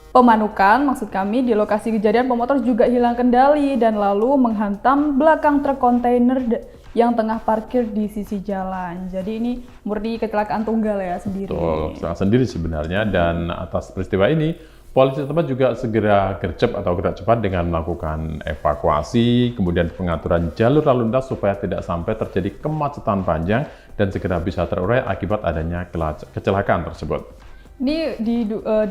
Pemanukan, maksud kami. Di lokasi kejadian pemotor juga hilang kendali dan lalu menghantam belakang truk kontainer yang tengah parkir di sisi jalan. Jadi ini murni kecelakaan tunggal ya sendiri. Betul, sendiri sebenarnya. Dan atas peristiwa ini, polisi setempat juga segera gercep atau gerak cepat dengan melakukan evakuasi, kemudian pengaturan jalur lalu lintas supaya tidak sampai terjadi kemacetan panjang dan segera bisa terurai akibat adanya kecelakaan tersebut. Ini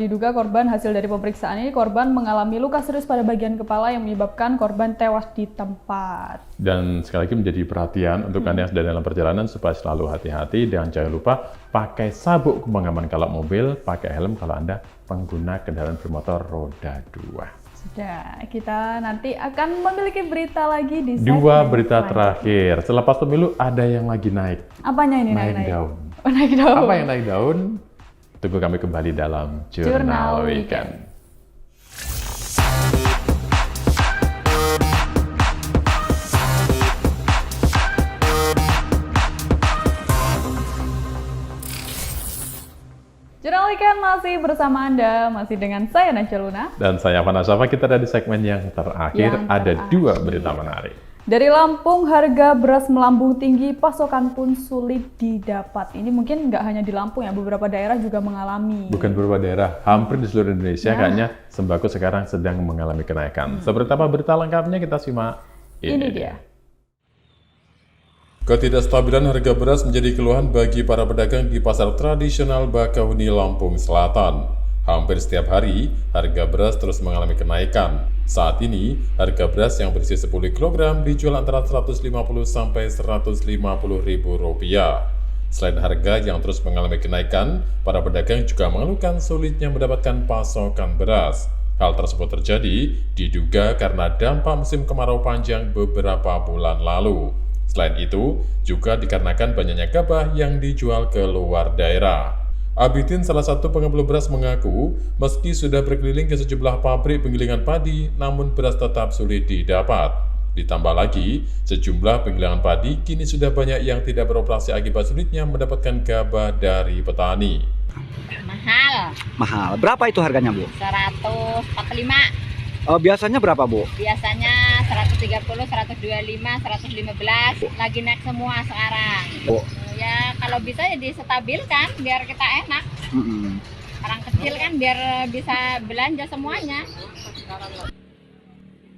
diduga korban hasil dari pemeriksaan ini korban mengalami luka serius pada bagian kepala yang menyebabkan korban tewas di tempat. Dan sekali lagi menjadi perhatian untuk Anda yang sedang dalam perjalanan supaya selalu hati-hati dan jangan lupa pakai sabuk pengaman kalau mobil, pakai helm kalau Anda pengguna kendaraan bermotor roda 2. Sudah, kita nanti akan memiliki berita lagi di dua berita terakhir. Selepas pemilu ada yang lagi naik. Apanya ini naik daun? Oh, naik daun. Apa yang naik daun? Tunggu kami kembali dalam Jurnal Weekend. Jurnal Weekend masih bersama Anda, masih dengan saya Nasya Luna. Dan saya Afan Asyafa. Kita ada di segmen yang terakhir. Ada dua berita menarik. Dari Lampung, harga beras melambung tinggi, pasokan pun sulit didapat. Ini mungkin nggak hanya di Lampung ya, beberapa daerah juga mengalami. Bukan beberapa daerah, hampir di seluruh Indonesia kayaknya sembako sekarang sedang mengalami kenaikan. Seperti apa berita lengkapnya kita simak. Ini dia. Ketidakstabilan harga beras menjadi keluhan bagi para pedagang di pasar tradisional Bakahuni, Lampung Selatan. Hampir setiap hari, harga beras terus mengalami kenaikan. Saat ini, harga beras yang berisi 10 kg dijual antara 150 sampai 150 ribu rupiah. Selain harga yang terus mengalami kenaikan, para pedagang juga mengeluhkan sulitnya mendapatkan pasokan beras. Hal tersebut terjadi diduga karena dampak musim kemarau panjang beberapa bulan lalu. Selain itu, juga dikarenakan banyaknya gabah yang dijual ke luar daerah. Abidin, salah satu pengepul beras, mengaku meski sudah berkeliling ke sejumlah pabrik penggilingan padi, namun beras tetap sulit didapat. Ditambah lagi, sejumlah penggilingan padi kini sudah banyak yang tidak beroperasi akibat sulitnya mendapatkan gabah dari petani. Mahal. Mahal. Berapa itu harganya, Bu? 145. Biasanya berapa, Bu? Biasanya 130, 125, 115. Lagi naik semua sekarang. Bu. Ya kalau bisa ya disetabilkan biar kita enak. Orang kecil kan biar bisa belanja semuanya.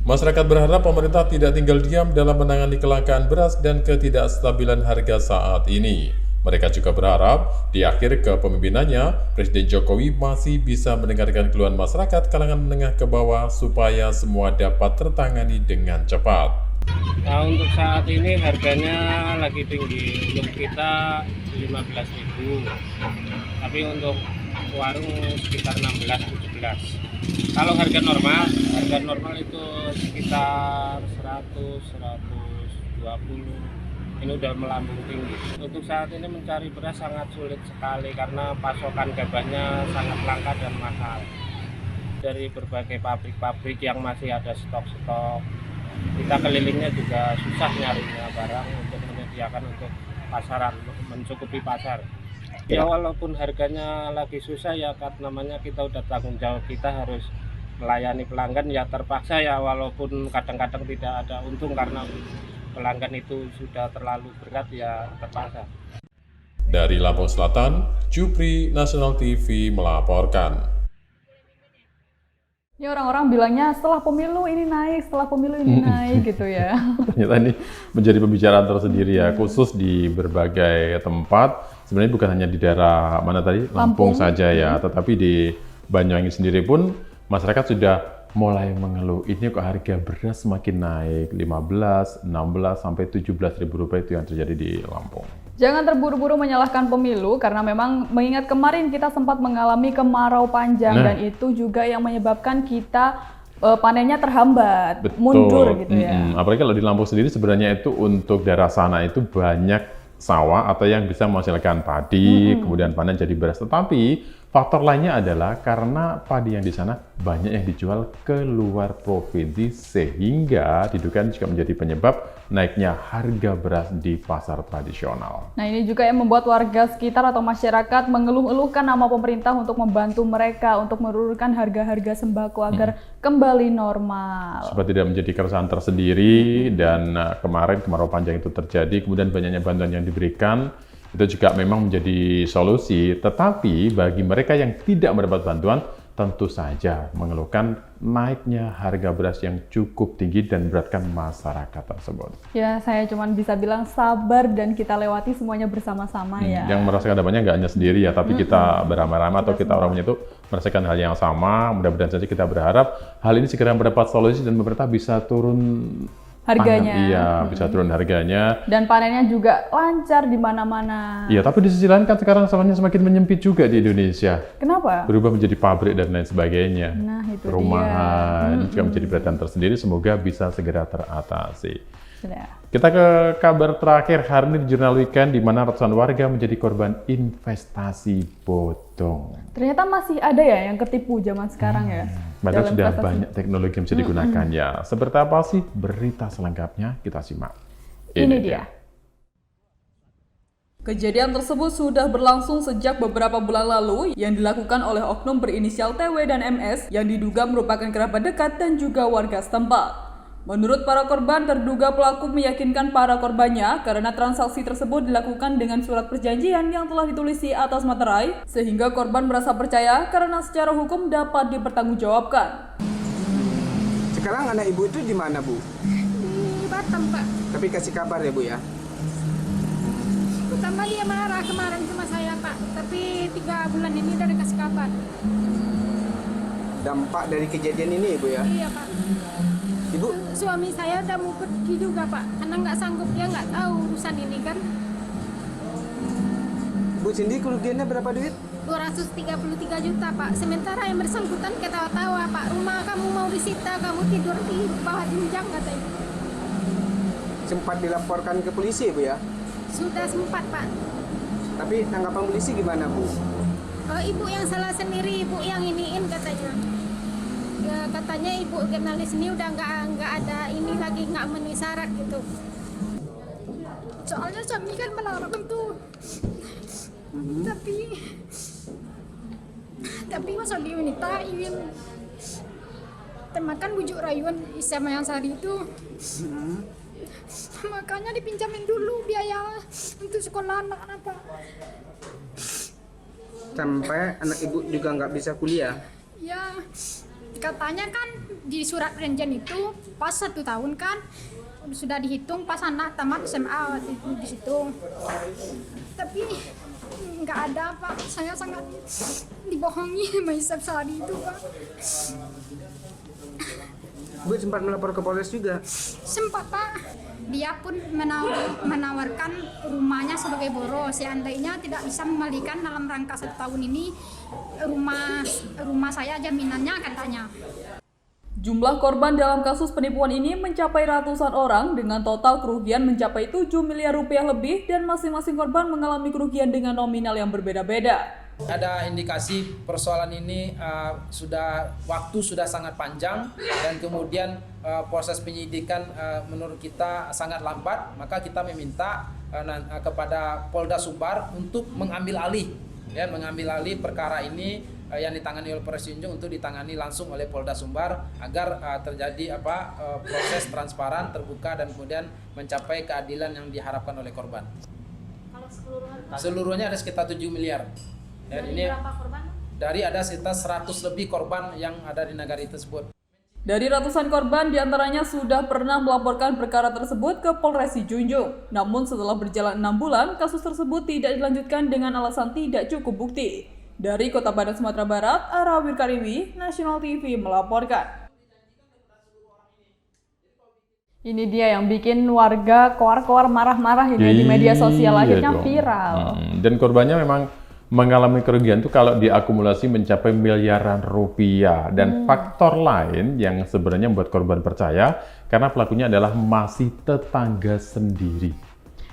Masyarakat berharap pemerintah tidak tinggal diam dalam menangani kelangkaan beras dan ketidakstabilan harga saat ini. Mereka juga berharap di akhir kepemimpinannya, Presiden Jokowi masih bisa mendengarkan keluhan masyarakat kalangan menengah ke bawah supaya semua dapat tertangani dengan cepat. Nah, untuk saat ini harganya lagi tinggi, untuk kita 15.000, tapi untuk warung sekitar 16-17. Kalau harga normal itu sekitar 100-120. Ini udah melambung tinggi. Untuk saat ini mencari beras sangat sulit sekali karena pasokan gabahnya sangat langka dan mahal. Dari berbagai pabrik-pabrik yang masih ada stok-stok, kita kelilingnya juga susah nyarinya barang untuk menyediakan untuk pasaran, mencukupi pasar. Ya walaupun harganya lagi susah ya, namanya kita udah tanggung jawab, kita harus melayani pelanggan ya terpaksa ya, walaupun kadang-kadang tidak ada untung karena pelanggan itu sudah terlalu berat ya terpaksa. Dari Lampung Selatan, Jupri Nasional TV melaporkan. Ini orang-orang bilangnya setelah pemilu ini naik, setelah pemilu ini naik gitu ya. Ternyata ini menjadi pembicaraan tersendiri ya, khusus di berbagai tempat. Sebenarnya bukan hanya di daerah mana tadi, Lampung saja ya, tetapi di Banyuwangi sendiri pun masyarakat sudah mulai mengeluh. Ini kok harga beras semakin naik, 15, 16, sampai 17 ribu rupiah itu yang terjadi di Lampung. Jangan terburu-buru menyalahkan pemilu, karena memang mengingat kemarin kita sempat mengalami kemarau panjang, dan itu juga yang menyebabkan kita panennya terhambat, mundur gitu ya. Apalagi kalau di Lampung sendiri sebenarnya itu untuk daerah sana itu banyak sawah atau yang bisa menghasilkan padi, kemudian panen jadi beras. Tetapi faktor lainnya adalah karena padi yang di sana banyak yang dijual ke luar provinsi, sehingga diduga juga menjadi penyebab naiknya harga beras di pasar tradisional. Nah, ini juga yang membuat warga sekitar atau masyarakat mengeluh-eluhkan nama pemerintah untuk membantu mereka untuk menurunkan harga-harga sembako agar kembali normal. Supaya tidak menjadi keresahan tersendiri, dan kemarin kemarau panjang itu terjadi, kemudian banyaknya bantuan yang diberikan, itu juga memang menjadi solusi. Tetapi bagi mereka yang tidak mendapat bantuan, tentu saja mengeluhkan naiknya harga beras yang cukup tinggi dan beratkan masyarakat tersebut. Ya, saya cuma bisa bilang sabar dan kita lewati semuanya bersama-sama ya. Yang merasakan dampaknya nggak hanya sendiri ya, tapi kita beramai-ramai atau kita orangnya itu merasakan hal yang sama. Mudah-mudahan saja kita berharap hal ini segera mendapat solusi dan pemerintah bisa turun harganya. Iya, bisa turun harganya. Dan panennya juga lancar di mana-mana. Iya, tapi di sisi lain kan sekarang sawahnya semakin menyempit juga di Indonesia. Kenapa? Berubah menjadi pabrik dan lain sebagainya. Nah, itu perumahan juga menjadi perhatian tersendiri, semoga bisa segera teratasi. Sudah. Kita ke kabar terakhir hari ini di Jurnal Weekend, di mana ratusan warga menjadi korban investasi bodong. Ternyata masih ada ya yang ketipu zaman sekarang ya. Padahal sudah banyak teknologi yang bisa digunakan ya. Seperti apa sih berita selengkapnya? Kita simak. Ini dia. Kejadian tersebut sudah berlangsung sejak beberapa bulan lalu yang dilakukan oleh oknum berinisial TW dan MS yang diduga merupakan kerabat dekat dan juga warga setempat. Menurut para korban, terduga pelaku meyakinkan para korbannya karena transaksi tersebut dilakukan dengan surat perjanjian yang telah ditulisi atas materai, sehingga korban merasa percaya karena secara hukum dapat dipertanggungjawabkan. Sekarang anak ibu itu di mana, Bu? Di Batam, Pak. Tapi kasih kabar ya, Bu ya? Pertama dia marah kemarin sama saya, Pak. Tapi 3 bulan ini udah dikasih kabar. Dampak dari kejadian ini, Bu ya? Iya, Pak. Ibu? Suami saya udah mau pergi juga, Pak. Karena nggak sanggup, dia nggak tahu urusan ini kan. Bu Cindy, kerugiannya berapa duit? 233 juta, Pak. Sementara yang bersangkutan ketawa-tawa, Pak. Rumah kamu mau disita, kamu tidur di bawah jenjang, katanya. Sempat dilaporkan ke polisi, Bu ya? Sudah sempat, Pak. Tapi tanggapan polisi gimana, Bu? Ibu yang salah sendiri, ibu yang iniin katanya. Ya, katanya ibu jurnalis ini udah nggak ada ini lagi, nggak memenuhi syarat gitu. Soalnya suami kan melarang tuh. Tapi masa diunitain. Temakan bujuk rayuan sama yang sehari itu. Makanya dipinjamin dulu biaya untuk sekolah anak apa. Sampai anak ibu juga nggak bisa kuliah? Ya, katanya kan di surat perjanjian itu pas 1 tahun kan sudah dihitung pas anak tamat SMA di situ. Tapi nggak ada, Pak. Saya sangat dibohongi sama Isap Sari itu, Pak. Bu sempat melapor ke Polres juga? Sempat, Pak. Dia pun menawarkan rumahnya sebagai boros. Seandainya tidak bisa mengembalikan dalam rangka 1 tahun ini, rumah saya jaminannya, katanya. Jumlah korban dalam kasus penipuan ini mencapai ratusan orang dengan total kerugian mencapai 7 miliar rupiah lebih, dan masing-masing korban mengalami kerugian dengan nominal yang berbeda-beda. Ada indikasi persoalan ini waktu sudah sangat panjang, dan kemudian proses penyidikan menurut kita sangat lambat. Maka kita meminta kepada Polda Sumbar untuk mengambil alih dan mengambil alih perkara ini yang ditangani oleh Polres Junjung untuk ditangani langsung oleh Polda Sumbar agar terjadi proses transparan, terbuka, dan kemudian mencapai keadilan yang diharapkan oleh korban. Kalau Seluruhnya ada sekitar 7 miliar. Dan dari ini berapa korban? dari ada sekitar 100 lebih korban yang ada di negara tersebut. Dari ratusan korban, diantaranya sudah pernah melaporkan perkara tersebut ke Polres Junjung. Namun setelah berjalan 6 bulan, kasus tersebut tidak dilanjutkan dengan alasan tidak cukup bukti. Dari Kota Padang, Sumatera Barat, Arawir Kariwi, National TV melaporkan. Ini dia yang bikin warga koar-koar marah-marah ini di media sosial, akhirnya dong. viral. Dan korbannya memang mengalami kerugian itu kalau diakumulasi mencapai miliaran rupiah. Dan faktor lain yang sebenarnya membuat korban percaya karena pelakunya adalah masih tetangga sendiri.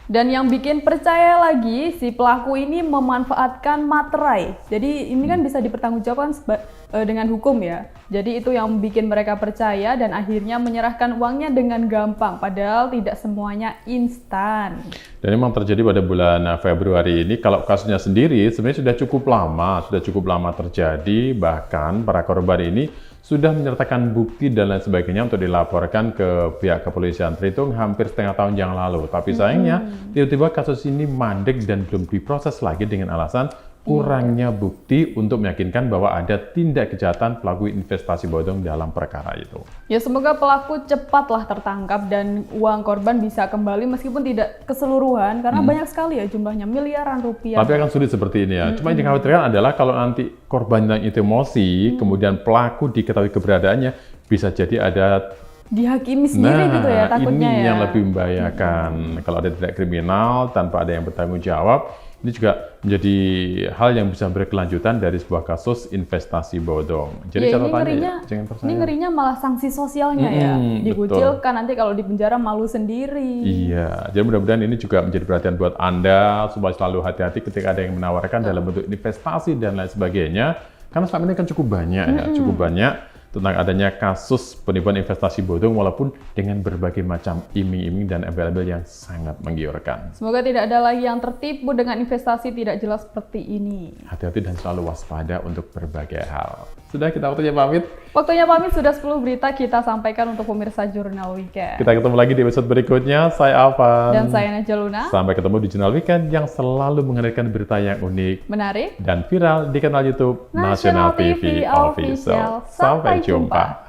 Dan yang bikin percaya lagi, si pelaku ini memanfaatkan materai. Jadi ini kan bisa dipertanggungjawabkan dengan hukum ya. Jadi itu yang bikin mereka percaya dan akhirnya menyerahkan uangnya dengan gampang. Padahal tidak semuanya instan. Dan memang terjadi pada bulan Februari ini. Kalau kasusnya sendiri sebenarnya sudah cukup lama terjadi. Bahkan para korban ini sudah menyertakan bukti dan lain sebagainya untuk dilaporkan ke pihak kepolisian, terhitung hampir setengah tahun yang lalu. Tapi sayangnya tiba-tiba kasus ini mandek dan belum diproses lagi dengan alasan kurangnya bukti untuk meyakinkan bahwa ada tindak kejahatan pelaku investasi bodong dalam perkara itu. Ya semoga pelaku cepatlah tertangkap dan uang korban bisa kembali meskipun tidak keseluruhan karena banyak sekali ya jumlahnya, miliaran rupiah. Tapi akan sulit seperti ini ya. Cuma yang dikhawatirkan adalah kalau nanti korban itu emosi, kemudian pelaku diketahui keberadaannya, bisa jadi ada dihakimi sendiri gitu ya takutnya ini ya. yang lebih membahayakan. Kalau ada tindak kriminal tanpa ada yang bertanggung jawab, ini juga menjadi hal yang bisa berkelanjutan dari sebuah kasus investasi bodong. Jadi ya, catatannya jangan percaya. Ini ngerinya malah sanksi sosialnya ya. Dikucilkan nanti kalau di penjara malu sendiri. Iya, jadi mudah-mudahan ini juga menjadi perhatian buat Anda supaya selalu hati-hati ketika ada yang menawarkan dalam bentuk investasi dan lain sebagainya. Karena selama ini kan cukup banyak ya, cukup banyak tentang adanya kasus penipuan investasi bodong walaupun dengan berbagai macam iming-iming dan embel-embel yang sangat menggiurkan. Semoga tidak ada lagi yang tertipu dengan investasi tidak jelas seperti ini. Hati-hati dan selalu waspada untuk berbagai hal. Sudah kita waktunya pamit. Waktunya pamit, sudah 10 berita kita sampaikan untuk pemirsa Jurnal Weekend. Kita ketemu lagi di episode berikutnya. Saya Alvan. Dan saya Naja Luna. Sampai ketemu di Jurnal Weekend yang selalu menghadirkan berita yang unik, menarik, dan viral di kanal YouTube National TV Official. Sampai jumpa.